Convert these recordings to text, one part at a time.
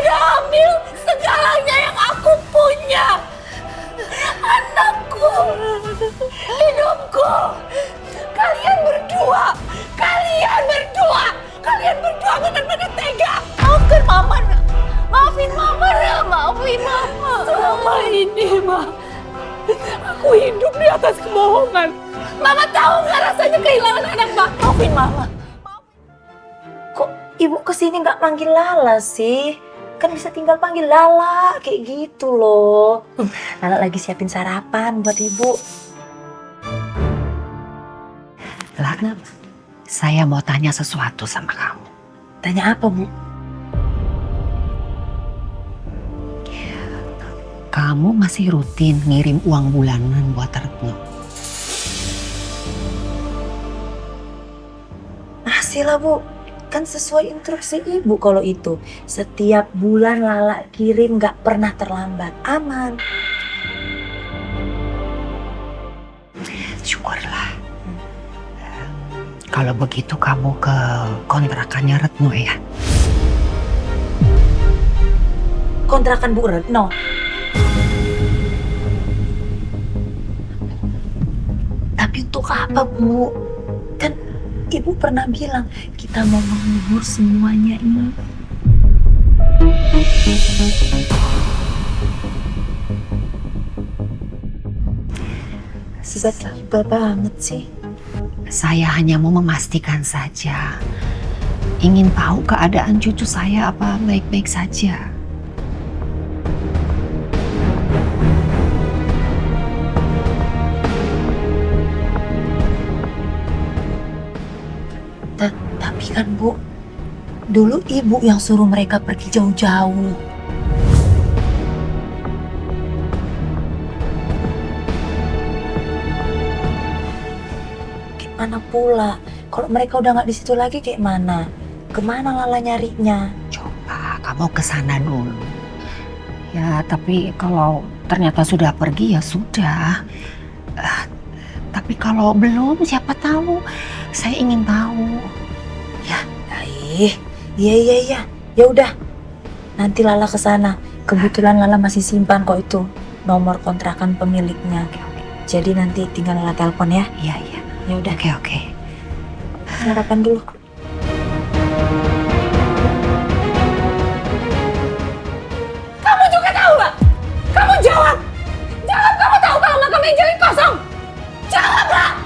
udah ambil segalanya yang aku punya. Anakku, hidupku. Kalian berdua benar-benar tega. Maafkan mama, nak. Maafin mama, nak. Maafin mama. Selama ini, Ma, aku hidup di atas kebohongan. Mama tahu nggak rasanya kehilangan anak, Ma? Maafin mama. Kok ibu kesini nggak panggil Lala sih? Kan bisa tinggal panggil Lala, kayak gitu loh. Lala lagi siapin sarapan buat ibu. Lah, saya mau tanya sesuatu sama kamu. Tanya apa, Bu? Kamu masih rutin ngirim uang bulanan buat Retno? Masih lah, Bu. Kan sesuai instruksi ibu kalau itu. Setiap bulan Lala kirim nggak pernah terlambat. Aman. Syukurlah. Kalau begitu kamu ke kontrakannya Retno ya? Kontrakan Bu Retno. Tapi untuk apa, Bu? Kan ibu pernah bilang kita mau mengubur semuanya ini. Tiba-tiba banget sih. Saya hanya mau memastikan saja. Ingin tahu keadaan cucu saya apa baik-baik saja. Tapi kan, Bu, dulu ibu yang suruh mereka pergi jauh-jauh. Gimana pula? Kalau mereka udah nggak di situ lagi, kayak mana? Kemana Lala nyarinya? Coba kamu ke sana dulu. Ya, tapi kalau ternyata sudah pergi ya sudah. Tapi kalau belum, siapa tahu. Saya ingin tahu. Ya, iya. Ya udah. Nanti Lala ke sana. Kebetulan Lala masih simpan kok itu nomor kontrakan pemiliknya. Jadi nanti tinggal Lala telepon ya. Iya. Ya udah. Oke. Sarapan dulu. Kamu juga tahu nggak? Kamu jawab. Kamu tahu kalau makam Angel ini kosong. Jawablah.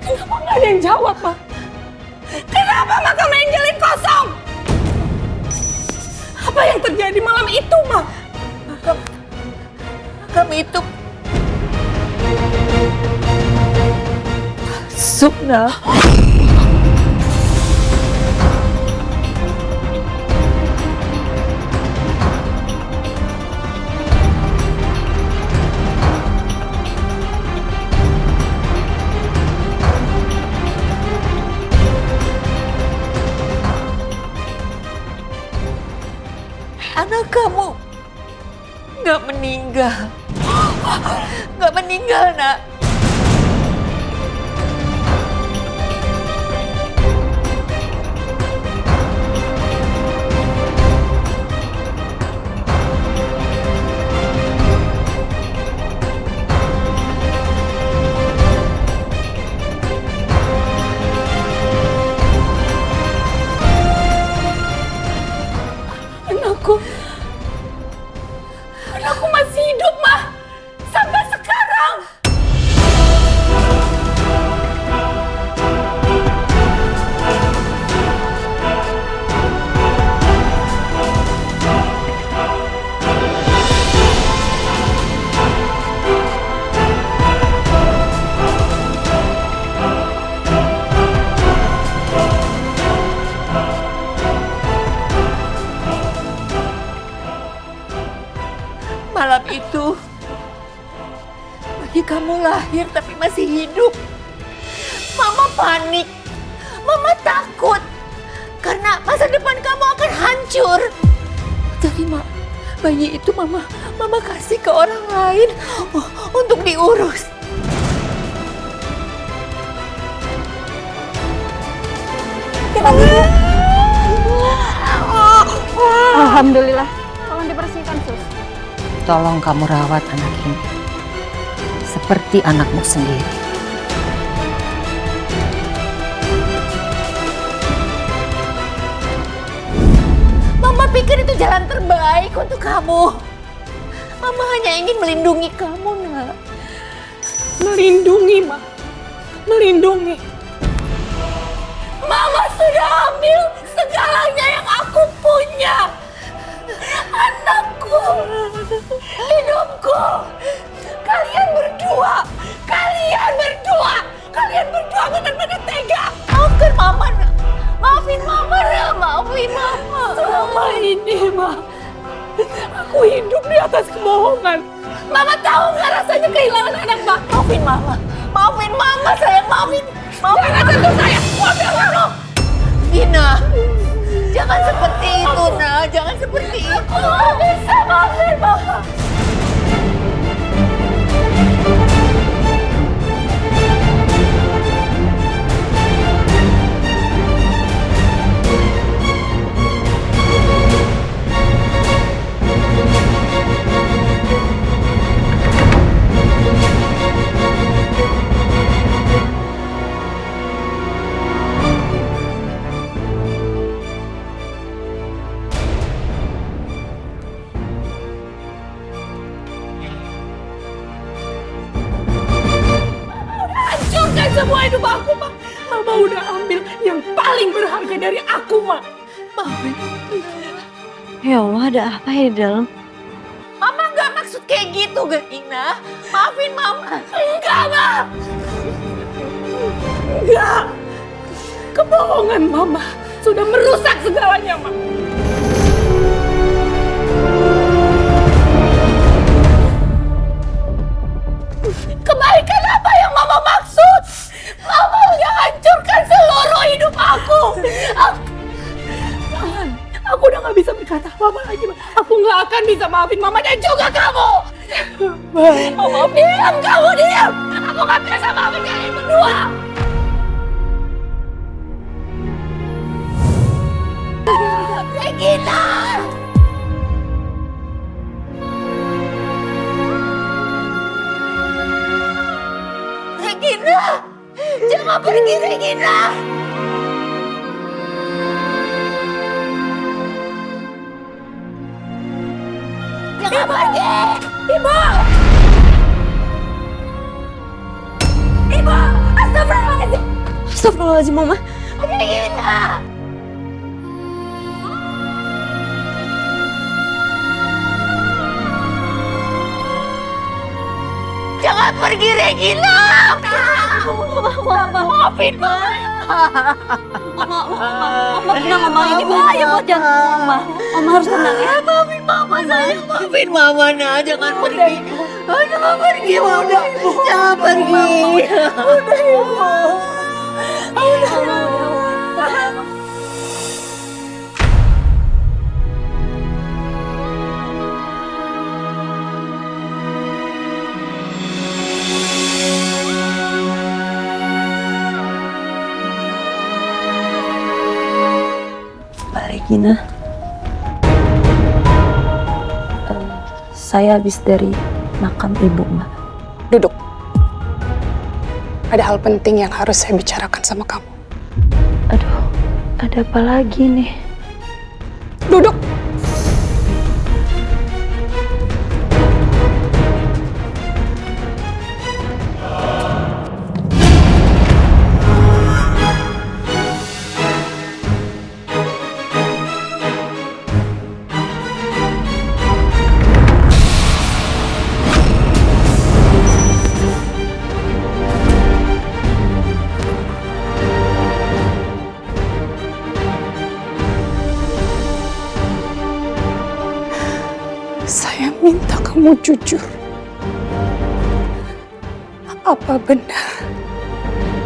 Kenapa nggak ada yang jawab, Ma? Kenapa makam Angel ini kosong? Apa yang terjadi malam itu, Ma? Makam itu Sukna. anak kamu nggak meninggal. Nggak meninggal, Nak. Anakku masih hidup, Ma. Sampai sekarang. Malam itu, bayi kamu lahir tapi masih hidup. Mama panik, Mama takut karena masa depan kamu akan hancur. Jadi bayi itu Mama kasih ke orang lain untuk diurus. Alhamdulillah. Tolong dibersihkan, Sus. Tolong kamu rawat anak ini seperti anakmu sendiri. Mama pikir itu jalan terbaik untuk kamu. Mama hanya ingin melindungi kamu, Nak. Melindungi, Ma. Melindungi. Mama sudah ambil segalanya yang aku punya. Anakku, hidupku. Kalian berdua benar-benar tega. Maafkan Mama, Nak. Maafin Mama, Nak. Maafin Mama. Selama ini, Ma, aku hidup di atas kebohongan. Mama tahu nggak rasanya kehilangan anak, Ma? Maafin Mama. Maafin Mama, sayang. Maafin. Jangan sentuh saya. Maafin Mama. Gina, jangan seperti itu, Nak. Jangan seperti itu. Aku nggak bisa maafin Mama. Hancurkan semua hidup aku, Ma. Mama udah ambil yang paling berharga dari aku, Ma. Maafin. Ya Allah, ada apa ya di dalam? Mama nggak maksud kayak gitu, Gina. Maafin Mama. Enggak, Ma. Enggak. Kebohongan Mama sudah merusak segalanya, Ma. Kebaikan apa yang Mama maksud? Mama udah hancurkan seluruh hidup aku. Aku udah gak bisa berkata apa-apa lagi, Ma. Aku gak akan bisa maafin Mama dan juga kamu. Mama, diam, kamu diam. Aku gak bisa maafin kalian berdua. Regina! Regina! Jangan pergi, Regina! Jangan pergi! Ibu! Ibu! Astagfirullahaladzim! Astagfirullahaladzim, Mama. Regina! Jangan pergi, Regina! Maafin Mama! Mama tenang, Mama. Ini bahaya buat jantung Mama. Mama harus tenang ya. Maafin Mama, sayang. Maafin Mama, Nak. Jangan pergi. Jangan pergi, Mama. Jangan pergi. Udah, Ibu. Mbak Regina, saya habis dari makam ibu, Mbak. Duduk. Ada hal penting yang harus saya bicarakan sama kamu. Aduh, ada apa lagi nih? Duduk! Saya minta kamu jujur. Apa benar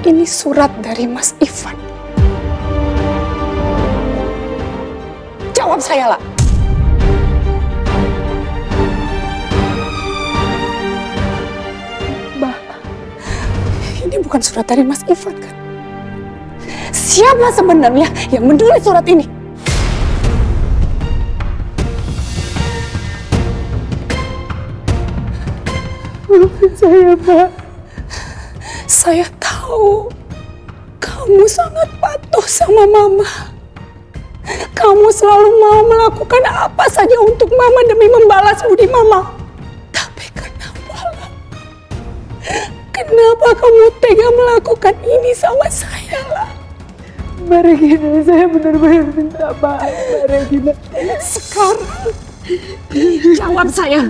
ini surat dari Mas Ivan? Jawab saya, lah. Mbak, ini bukan surat dari Mas Ivan, kan? Siapa sebenarnya yang menulis surat ini? Maafin saya, Mbak. Saya tahu kamu sangat patuh sama Mama. Kamu selalu mau melakukan apa saja untuk Mama demi membalas budi Mama. Tapi kenapa kamu tega melakukan ini sama saya, lah? Mbak Regina, saya benar-benar minta maaf, Mbak Regina. Sekarang jawab saya.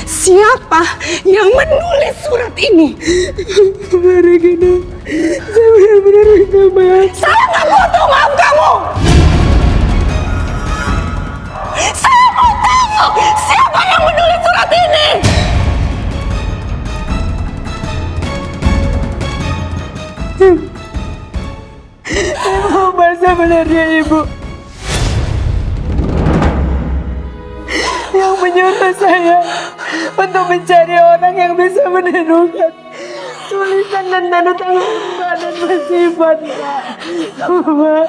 Siapa yang menulis surat ini? Mbak Regina, saya benar-benar minta maaf. Saya nggak butuh maaf kamu. Saya mau tahu siapa yang menulis surat ini. Apa sebenarnya Ibu yang menyuruh saya untuk mencari orang yang bisa menemukan tulisan dan tanda tangan Mbak dan Mas Ivan, Mbak. Mbak.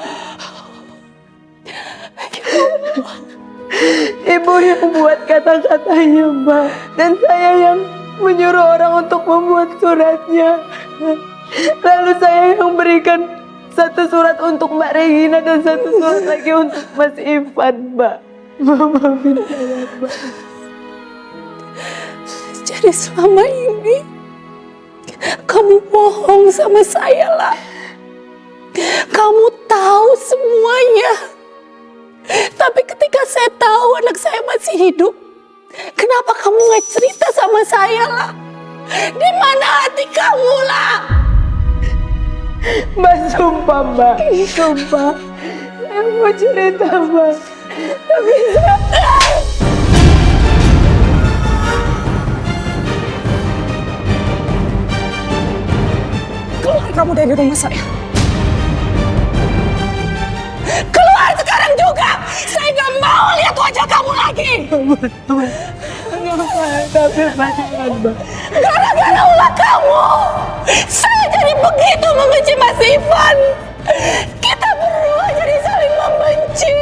Ibu yang membuat kata-katanya, Mbak, dan saya yang menyuruh orang untuk membuat suratnya. Lalu saya yang berikan satu surat untuk Mbak Regina dan satu surat lagi untuk Mas Ivan, Mbak. Maafin saya, Mbak. Jadi selama ini kamu bohong sama saya, lah. Kamu tahu semuanya. Tapi ketika saya tahu anak saya masih hidup, kenapa kamu nggak cerita sama saya, lah? Di mana hati kamu, lah? Mbak, sumpah, Mbak. Sumpah. Saya mau cerita, Mbak. Tapi saya... Keluar kamu dari rumah saya. Keluar sekarang juga. Saya nggak mau lihat wajah kamu lagi. Tapi jangan, Mbak. Gara-gara ulah kamu, saya jadi begitu membenci Mas Ivan. Kita berdua jadi saling membenci.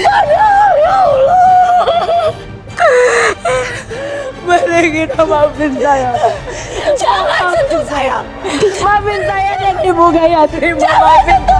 Padahal ya Allah. Mbak Regina, maafin saya. Jangan sentuh saya. Maafin saya dan Ibu Gayatri. Jangan sentuh